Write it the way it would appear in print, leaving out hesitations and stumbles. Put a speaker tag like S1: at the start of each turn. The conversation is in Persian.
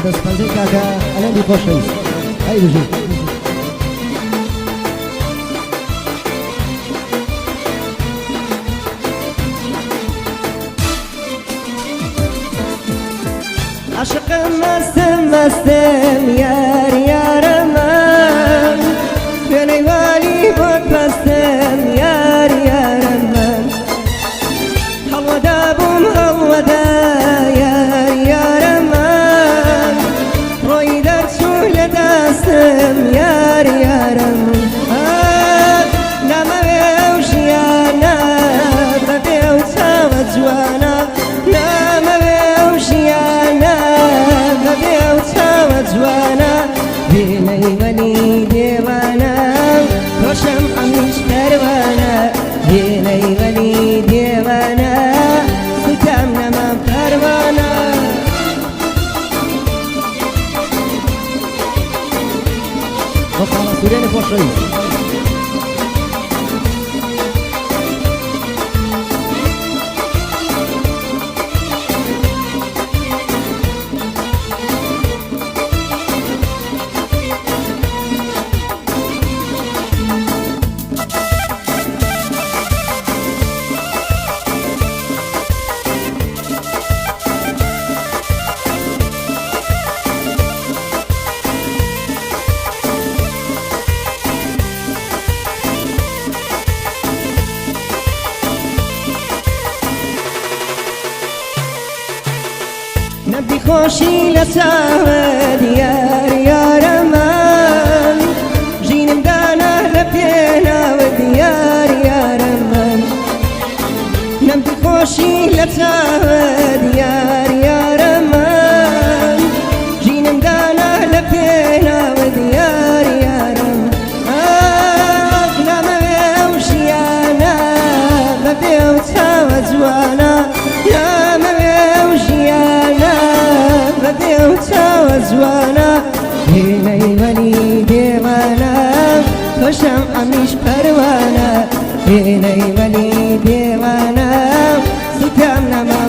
S1: دەستپەنجەی کاکە ئەلەندی خۆشەویست ئەی بژێت
S2: عشقم مستم یار من گلی والی بود پستم یار من هەڵوەدا بووم هەڵوەدا یار من ڕۆی دەرچوو لە دەستم یار من نامەوێ ئەو ژیانە بەبێ ئەو چاوە جوانە نامەوێ ئەو ژیانە بەبێ ئەو چاوە جوانە بێنەی وەلی دێوانە خۆشم ئەمیش پەروانە بێنەی وەلی دێوانە سوتام نەما پەروانە
S1: وەقاڵە سوورێنی خۆشەویست
S2: نبی خۆشی لە چاوت یار من ژینم دانا لە پێناوت یار من نبی خۆشی لە چاوت یار من ژینم دانا لە پێناوت یار من نامەوێ ئەو ژیانە بەبێ ئەو چاوە جوانە نامەوێ ئەو ژیانە بەبێ ئەو چاوە جوانە بێنەی وەلی دێوانە خۆشم ئەمیش پەروانە بێنەی وەلی دێوانە سوتام نەما